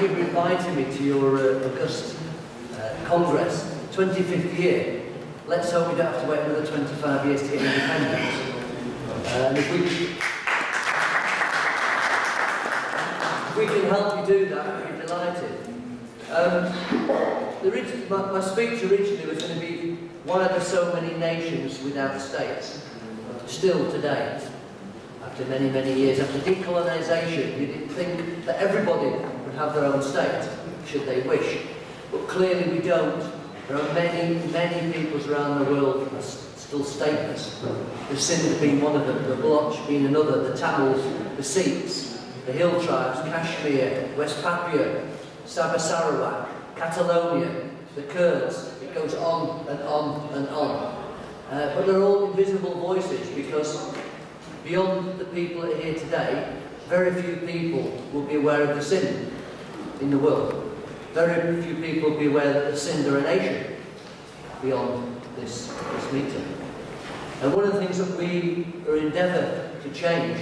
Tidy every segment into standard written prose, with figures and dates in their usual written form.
thank you for inviting me to your August Congress, 25th year. Let's hope we don't have to wait another 25 years to get independence. And if we can help you do that, we'd be delighted. My speech originally was going to be, why are there so many nations without states? Still today, after many, many years, after decolonisation, you didn't think that everybody would have their own state, should they wish. But clearly we don't. There are many, many peoples around the world that are still stateless. The Sindh being one of them, the Baloch being another, the Tamils, the Sikhs, the Hill Tribes, Kashmir, West Papua, Sabah Sarawak, Catalonia, the Kurds. It goes on and on and on. But they're all invisible voices, because beyond the people that are here today, very few people will be aware of the Sindh in the world. Very few people will be aware that the Sindh are a nation beyond this meeting. And one of the things that we are endeavoured to change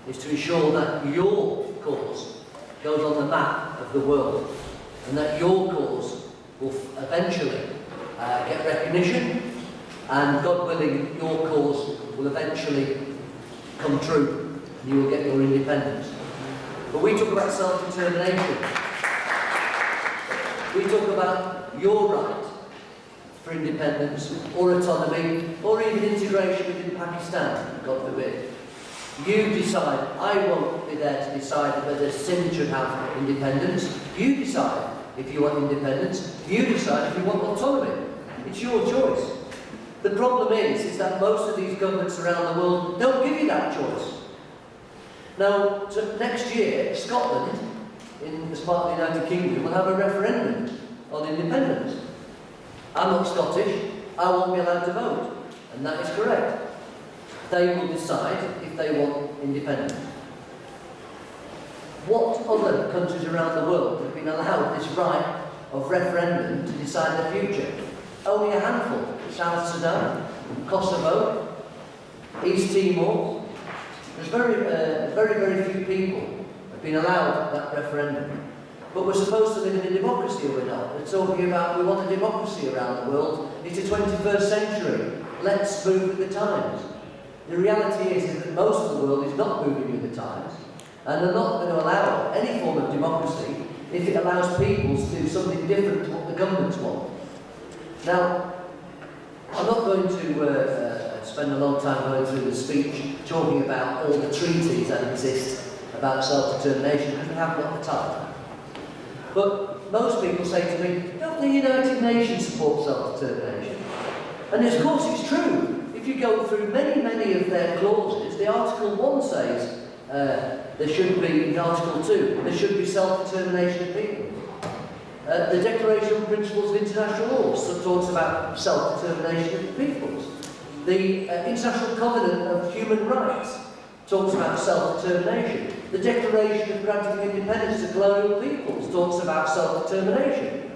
is to ensure that your cause goes on the map of the world, and that your cause will eventually get recognition, and God willing, your cause will eventually come true, and you will get your independence. But we talk about self-determination. We talk about your right for independence, or autonomy, or even integration within Pakistan, God forbid. You decide. I won't be there to decide whether Sindh should have independence. You decide if you want independence. You decide if you want autonomy. It's your choice. The problem is that most of these governments around the world don't give you that choice. Now, next year, Scotland, as part of the United Kingdom, will have a referendum on independence. I'm not Scottish. I won't be allowed to vote. And that is correct. They will decide if they want independence. What other countries around the world have been allowed this right of referendum to decide their future? Only a handful. South Sudan, Kosovo, East Timor. There's very few people have been allowed that referendum. But we're supposed to live in a democracy, or we're not. We're talking about we want a democracy around the world. It's the 21st century. Let's move with the times. The reality is that most of the world is not moving with the times, and they're not going to allow any form of democracy if it allows people to do something different to what the governments want. Now, I'm not going to spend a long time going through the speech talking about all the treaties that exist about self-determination, because we haven't got the time. But most people say to me, don't the United Nations support self-determination? And of course it's true. If you go through many of their clauses, the Article 1 says there should be, in Article 2, there should be self-determination of people. The Declaration on Principles of International Law talks about self-determination of peoples. The International Covenant of Human Rights talks about self-determination. The Declaration of Granting Independence to Colonial Peoples talks about self-determination.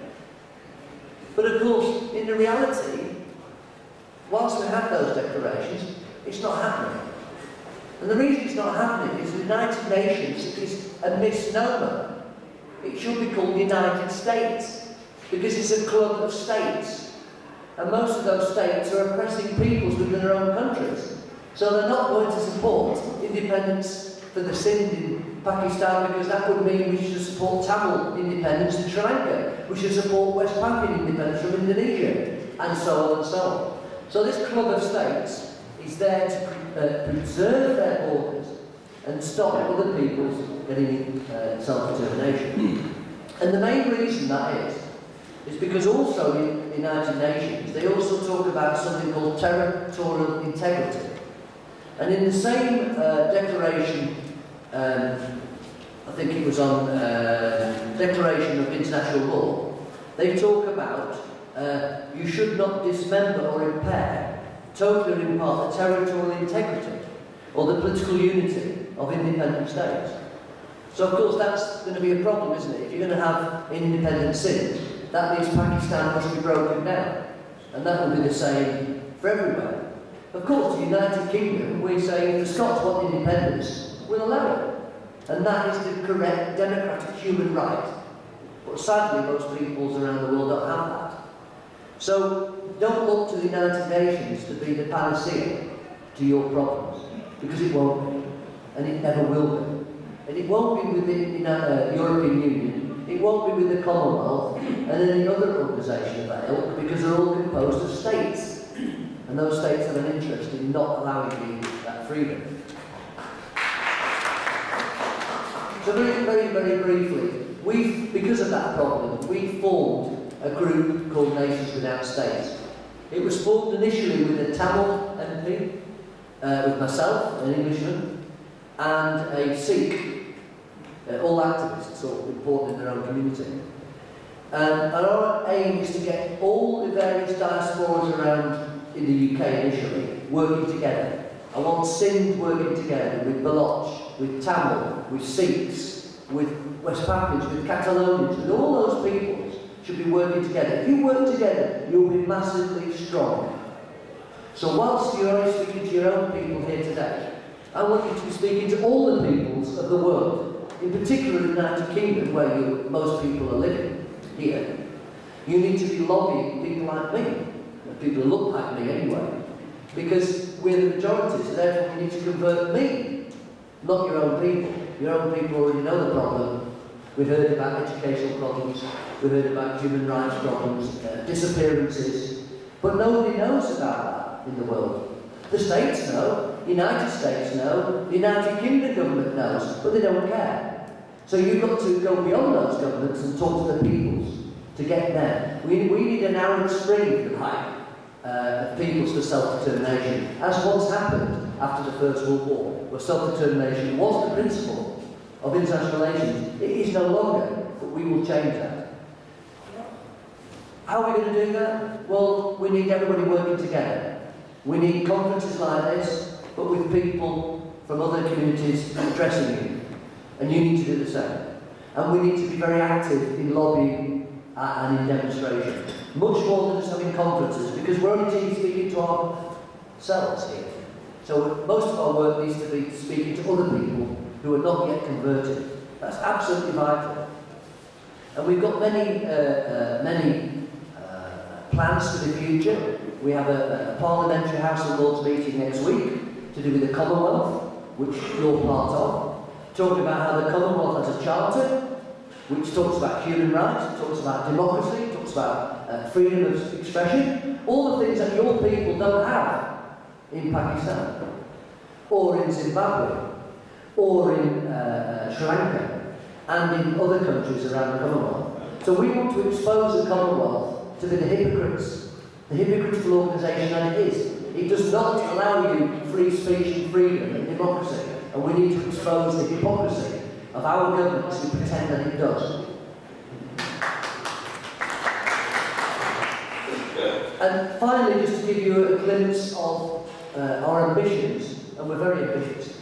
But of course, in the reality, whilst we have those declarations, it's not happening. And the reason it's not happening is the United Nations is a misnomer. It should be called the United States, because it's a club of states. And most of those states are oppressing peoples within their own countries. So they're not going to support independence for the Sindh in Pakistan, because that would mean we should support Tamil independence in Sri Lanka. We should support West Papuan independence from Indonesia, and so on and so on. So this club of states is there to preserve their borders and stop other peoples getting self-determination. And the main reason that is because also in the United Nations, they also talk about something called territorial integrity. And in the same declaration, I think it was on Declaration of International Law, they talk about you should not dismember or impair, totally or in part, the territorial integrity or the political unity of independent states. So of course that's going to be a problem, isn't it? If you're going to have independent Sindh, that means Pakistan must be broken down. And that will be the same for everywhere. Of course, the United Kingdom, we're saying if the Scots want independence, we'll allow it. And that is the correct democratic human right But sadly, most peoples around the world don't have that. So don't look to the United Nations to be the panacea to your problems, because it won't be, and it never will be. And it won't be within the European Union, it won't be with the Commonwealth and any other organisation of that ilk, because they're all composed of states. And those states have an interest in not allowing you that freedom. So very briefly, because of that problem, we formed a group called Nations Without States. It was formed initially with a Tamil MP, with myself, an Englishman, and a Sikh, all activists, all important in their own community. And our aim is to get all the various diasporas around in the UK initially working together. I want Sindh working together with Baloch, with Tamil, with Sikhs, with West Papuans, with Catalonians, with all those peoples should be working together. If you work together, you'll be massively strong. So whilst you're only speaking to your own people here today, I want you to be speaking to all the peoples of the world, in particular the United Kingdom, where most people are living here. You need to be lobbying people like me, people who look like me anyway, because we're the majority, so therefore you need to convert me, not your own people. Your own people already know the problem. We've heard about educational problems, we've heard about human rights problems, disappearances, but nobody knows about that in the world. The states know, the United States know, the United Kingdom government knows, but they don't care. So you've got to go beyond those governments and talk to the peoples to get there. We need an Arab Spring, if you like, of peoples for self-determination, as once happened after the First World War, where self-determination was the principle of international relations. It is no longer, but we will change that. How are we going to do that? Well, we need everybody working together. We need conferences like this, but with people from other communities addressing you. And you need to do the same. And we need to be very active in lobbying and in demonstration. Much more than just having conferences, because we're only speaking to ourselves here. So most of our work needs to be speaking to other people who are not yet converted. That's absolutely vital. And we've got many plans for the future. We have a Parliamentary House of Lords meeting next week to do with the Commonwealth, which you're part of, talking about how the Commonwealth has a charter, which talks about human rights, talks about democracy, talks about freedom of expression, all the things that your people don't have in Pakistan, or in Zimbabwe, or in Sri Lanka, and in other countries around the Commonwealth. So we want to expose the Commonwealth to be the hypocritical organisation that it is. It does not allow you free speech and freedom and democracy, and we need to expose the hypocrisy of our governments who pretend that it does. And finally, just to give you a glimpse of our ambitions, and we're very ambitious.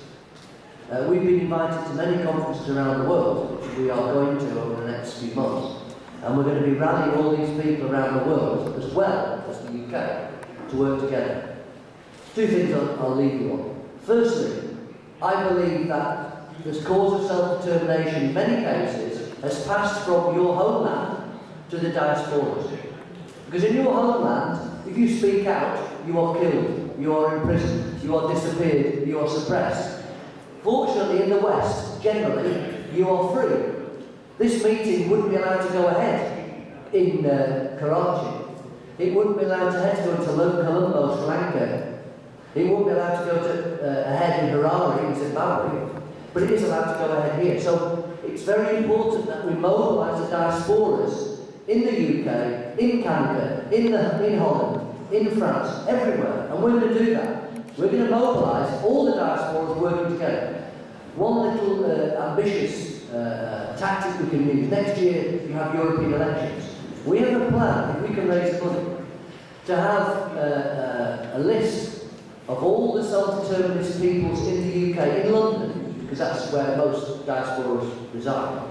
We've been invited to many conferences around the world, which we are going to over the next few months. And we're going to be rallying all these people around the world, as well as the UK, to work together. Two things I'll leave you on. Firstly, I believe that this cause of self-determination, in many cases, has passed from your homeland to the diasporas. Because in your homeland, if you speak out, you are killed, you are imprisoned, you are disappeared, you are suppressed. Fortunately, in the West, generally, you are free. This meeting wouldn't be allowed to go ahead in Karachi. It wouldn't be allowed to go to Colombo, Sri Lanka. It wouldn't be allowed to go ahead in Harare, in Zimbabwe. But it is allowed to go ahead here. So it's very important that we mobilise the diasporas in the UK, in Canada, in Holland, in France, everywhere. And we're going to do that. We're going to mobilise all the diasporas working together. One little ambitious tactic we can use. Next year you have European elections. We have a plan, if we can raise money, to have a list of all the self-determinist peoples in the UK, in London, because that's where most diasporas reside.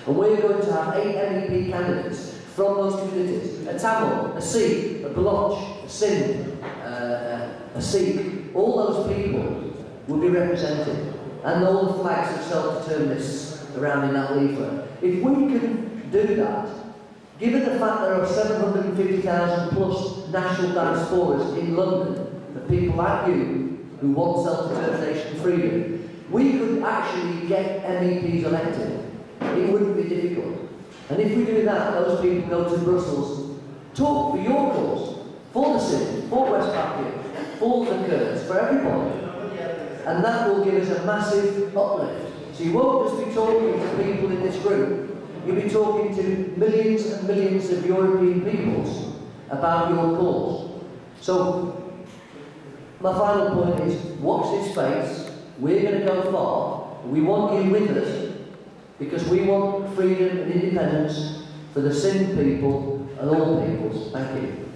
And we're going to have 8 MEP candidates from those communities. A Tamil, a Sikh, a Baloch, a Sindh, a Sikh. All those people will be represented. And all the flags of self-determinists around in that leaflet. If we can do that, given the fact there are 750,000 plus national diasporas in London, the people like you who want self-determination and freedom, we could actually get MEPs elected. It wouldn't be difficult. And if we do that, those people go to Brussels, talk for your cause, for the Sindh, for West Papua, for the Kurds, for everybody. And that will give us a massive uplift. So you won't just be talking to people in this group, you'll be talking to millions and millions of European peoples about your cause. So my final point is, watch this space. We're going to go far. We want you with us because we want freedom and independence for the Sindh people and all peoples. Thank you.